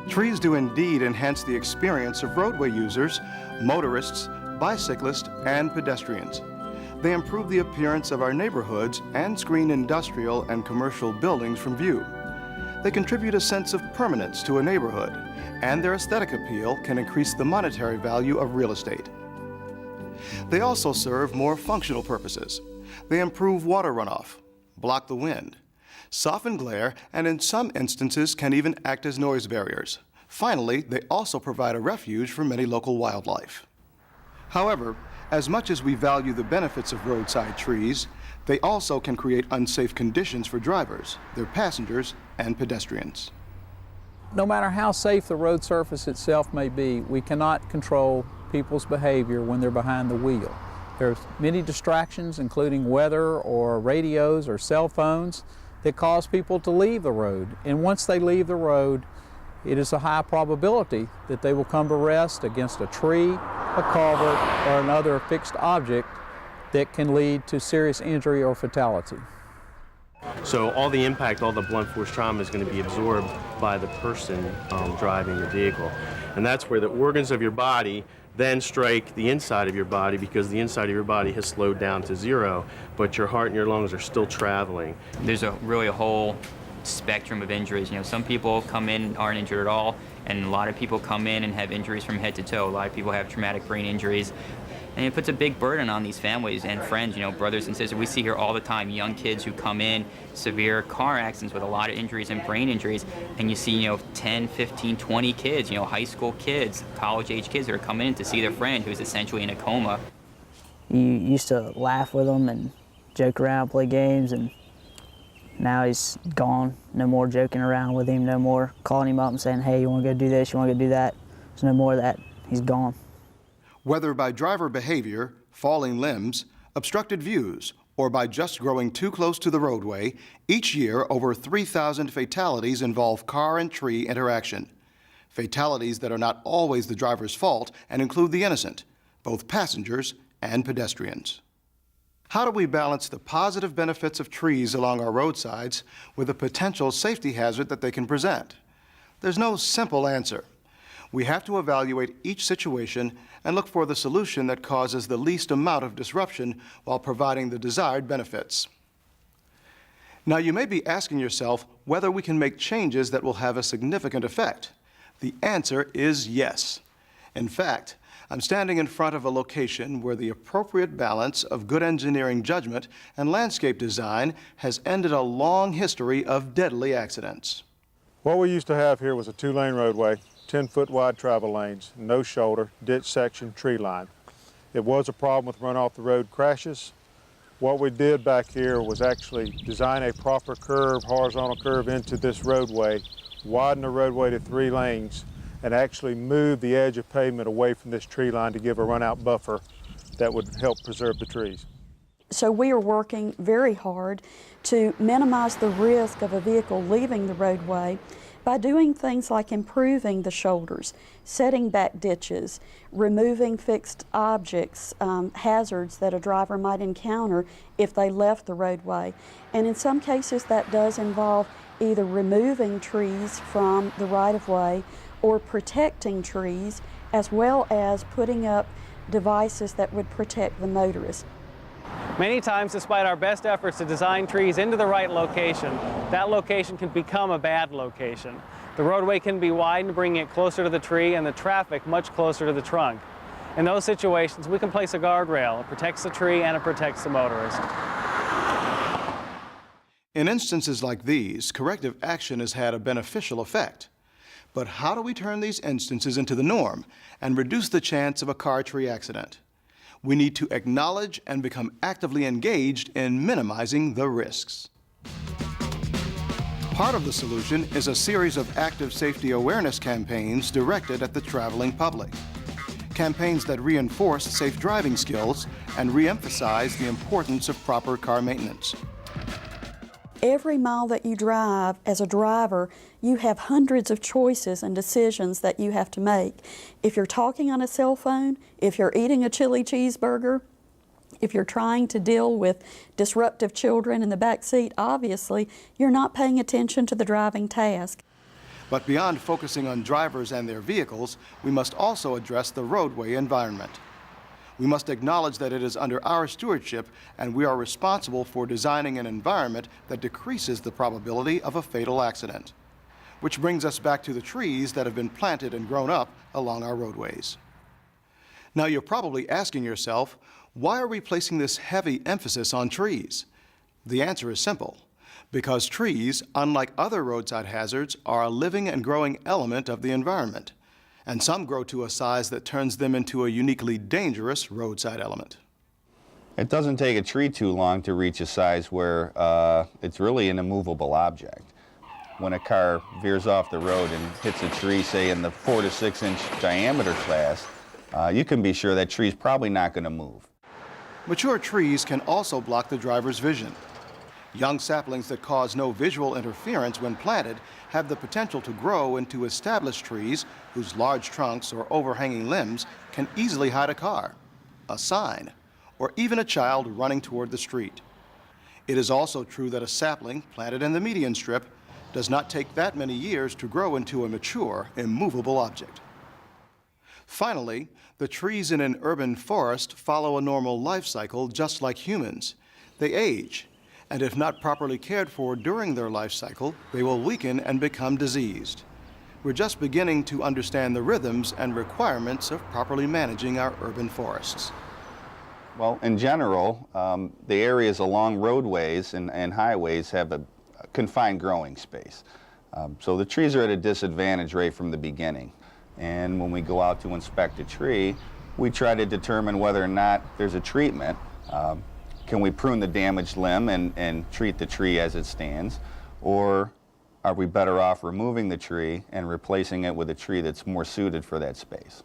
Trees do indeed enhance the experience of roadway users, motorists, bicyclists, and pedestrians. They improve the appearance of our neighborhoods and screen industrial and commercial buildings from view. They contribute a sense of permanence to a neighborhood, and their aesthetic appeal can increase the monetary value of real estate. They also serve more functional purposes. They improve water runoff, block the wind, soften glare, and in some instances can even act as noise barriers. Finally, they also provide a refuge for many local wildlife. However, as much as we value the benefits of roadside trees, they also can create unsafe conditions for drivers, their passengers, and pedestrians. No matter how safe the road surface itself may be, we cannot control people's behavior when they're behind the wheel. There's many distractions, including weather or radios or cell phones, that cause people to leave the road. And once they leave the road, it is a high probability that they will come to rest against a tree, a culvert, or another fixed object that can lead to serious injury or fatality. So all the impact, all the blunt force trauma is going to be absorbed by the person driving the vehicle. And that's where the organs of your body then strike the inside of your body, because the inside of your body has slowed down to zero, but your heart and your lungs are still traveling. There's really a whole spectrum of injuries. You know, some people come in and aren't injured at all, and a lot of people come in and have injuries from head to toe. A lot of people have traumatic brain injuries. And it puts a big burden on these families and friends, you know, brothers and sisters. We see here all the time young kids who come in, severe car accidents with a lot of injuries and brain injuries, and you see, you know, 10, 15, 20 kids, you know, high school kids, college-age kids that are coming in to see their friend who's essentially in a coma. You used to laugh with him and joke around, play games, and now he's gone. No more joking around with him, no more calling him up and saying, hey, you want to go do this, you want to go do that. There's no more of that. He's gone. Whether by driver behavior, falling limbs, obstructed views, or by just growing too close to the roadway, each year over 3,000 fatalities involve car and tree interaction. Fatalities that are not always the driver's fault and include the innocent, both passengers and pedestrians. How do we balance the positive benefits of trees along our roadsides with the potential safety hazard that they can present? There's no simple answer. We have to evaluate each situation and look for the solution that causes the least amount of disruption while providing the desired benefits. Now, you may be asking yourself whether we can make changes that will have a significant effect. The answer is yes. In fact, I'm standing in front of a location where the appropriate balance of good engineering judgment and landscape design has ended a long history of deadly accidents. What we used to have here was a 2-lane roadway, 10-foot wide travel lanes, no shoulder, ditch section, tree line. It was a problem with run off the road crashes. What we did back here was actually design a proper curve, horizontal curve into this roadway, widen the roadway to 3 lanes, and actually move the edge of pavement away from this tree line to give a run-out buffer that would help preserve the trees. So we are working very hard to minimize the risk of a vehicle leaving the roadway by doing things like improving the shoulders, setting back ditches, removing fixed objects, hazards that a driver might encounter if they left the roadway. And in some cases that does involve either removing trees from the right-of-way or protecting trees, as well as putting up devices that would protect the motorist. Many times, despite our best efforts to design trees into the right location, that location can become a bad location. The roadway can be widened, bringing it closer to the tree and the traffic much closer to the trunk. In those situations, we can place a guardrail. It protects the tree and it protects the motorist. In instances like these, corrective action has had a beneficial effect. But how do we turn these instances into the norm and reduce the chance of a car-tree accident? We need to acknowledge and become actively engaged in minimizing the risks. Part of the solution is a series of active safety awareness campaigns directed at the traveling public. campaigns that reinforce safe driving skills and re-emphasize the importance of proper car maintenance. Every mile that you drive as a driver, you have hundreds of choices and decisions that you have to make. If you're talking on a cell phone, if you're eating a chili cheeseburger, if you're trying to deal with disruptive children in the back seat, obviously, you're not paying attention to the driving task. But beyond focusing on drivers and their vehicles, we must also address the roadway environment. We must acknowledge that it is under our stewardship and we are responsible for designing an environment that decreases the probability of a fatal accident. Which brings us back to the trees that have been planted and grown up along our roadways. Now you're probably asking yourself, why are we placing this heavy emphasis on trees? The answer is simple. Because trees, unlike other roadside hazards, are a living and growing element of the environment. And some grow to a size that turns them into a uniquely dangerous roadside element. It doesn't take a tree too long to reach a size where it's really an immovable object. When a car veers off the road and hits a tree, say in the 4 to 6 inch diameter class, you can be sure that tree's probably not going to move. Mature trees can also block the driver's vision. Young saplings that cause no visual interference when planted have the potential to grow into established trees whose large trunks or overhanging limbs can easily hide a car, a sign, or even a child running toward the street. It is also true that a sapling planted in the median strip does not take that many years to grow into a mature, immovable object. Finally, the trees in an urban forest follow a normal life cycle just like humans. They age, and if not properly cared for during their life cycle, they will weaken and become diseased. We're just beginning to understand the rhythms and requirements of properly managing our urban forests. Well, in general, the areas along roadways and highways have a confined growing space. So the trees are at a disadvantage right from the beginning. And when we go out to inspect a tree, we try to determine whether or not there's a treatment. Can we prune the damaged limb and treat the tree as it stands? Or are we better off removing the tree and replacing it with a tree that's more suited for that space?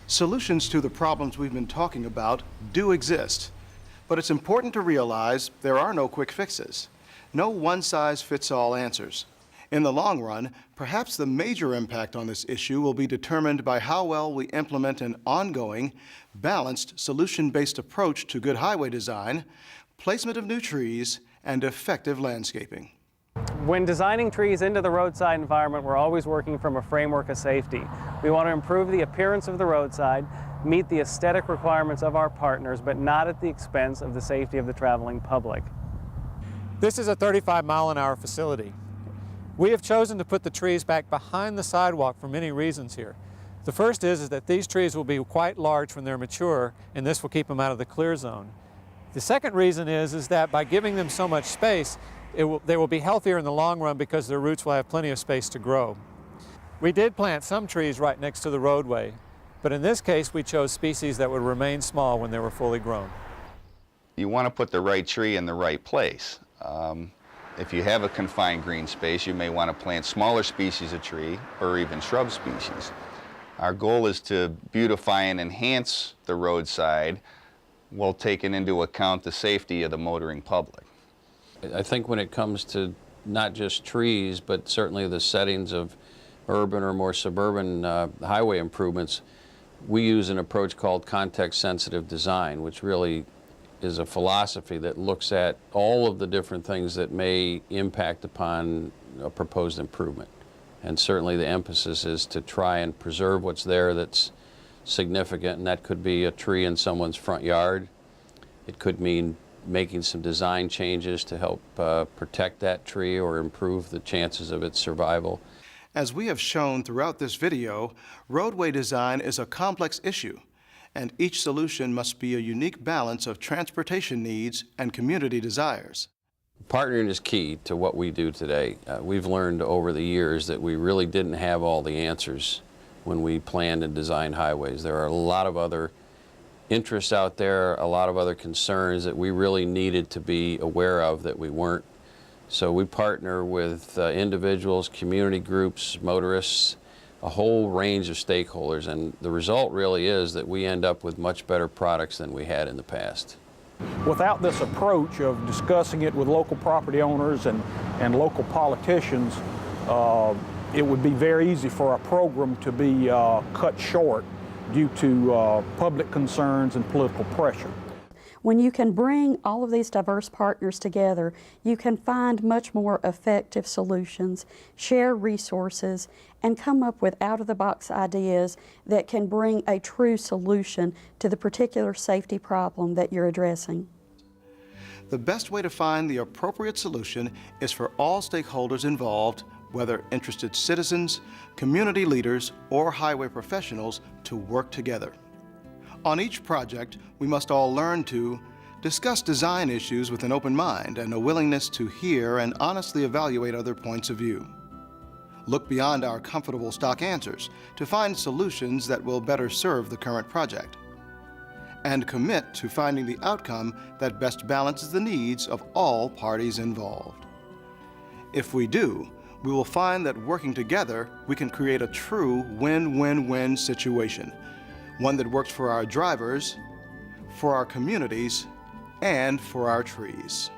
Solutions to the problems we've been talking about do exist, but it's important to realize there are no quick fixes, no one-size-fits-all answers. In the long run, perhaps the major impact on this issue will be determined by how well we implement an ongoing, balanced, solution-based approach to good highway design, placement of new trees, and effective landscaping. When designing trees into the roadside environment, we're always working from a framework of safety. We want to improve the appearance of the roadside, meet the aesthetic requirements of our partners, but not at the expense of the safety of the traveling public. This is a 35-mile-an-hour facility. We have chosen to put the trees back behind the sidewalk for many reasons here. The first is that these trees will be quite large when they're mature, and this will keep them out of the clear zone. The second reason is that by giving them so much space, they will be healthier in the long run because their roots will have plenty of space to grow. We did plant some trees right next to the roadway, but in this case we chose species that would remain small when they were fully grown. You want to put the right tree in the right place. If you have a confined green space, you may want to plant smaller species of tree or even shrub species. Our goal is to beautify and enhance the roadside while taking into account the safety of the motoring public. I think when it comes to not just trees, but certainly the settings of urban or more suburban highway improvements, we use an approach called context-sensitive design, which really is a philosophy that looks at all of the different things that may impact upon a proposed improvement. And certainly the emphasis is to try and preserve what's there that's significant, and that could be a tree in someone's front yard. It could mean making some design changes to help protect that tree or improve the chances of its survival. As we have shown throughout this video, roadway design is a complex issue, and each solution must be a unique balance of transportation needs and community desires. Partnering is key to what we do today. We've learned over the years that we really didn't have all the answers when we planned and designed highways. There are a lot of other interests out there, a lot of other concerns that we really needed to be aware of that we weren't. So we partner with individuals, community groups, motorists, a whole range of stakeholders, and the result really is that we end up with much better products than we had in the past. Without this approach of discussing it with local property owners and local politicians, it would be very easy for a program to be cut short due to public concerns and political pressure. When you can bring all of these diverse partners together, you can find much more effective solutions, share resources, and come up with out-of-the-box ideas that can bring a true solution to the particular safety problem that you're addressing. The best way to find the appropriate solution is for all stakeholders involved, whether interested citizens, community leaders, or highway professionals, to work together. On each project, we must all learn to discuss design issues with an open mind and a willingness to hear and honestly evaluate other points of view. Look beyond our comfortable stock answers to find solutions that will better serve the current project. And commit to finding the outcome that best balances the needs of all parties involved. If we do, we will find that working together, we can create a true win-win-win situation. One that works for our drivers, for our communities, and for our trees.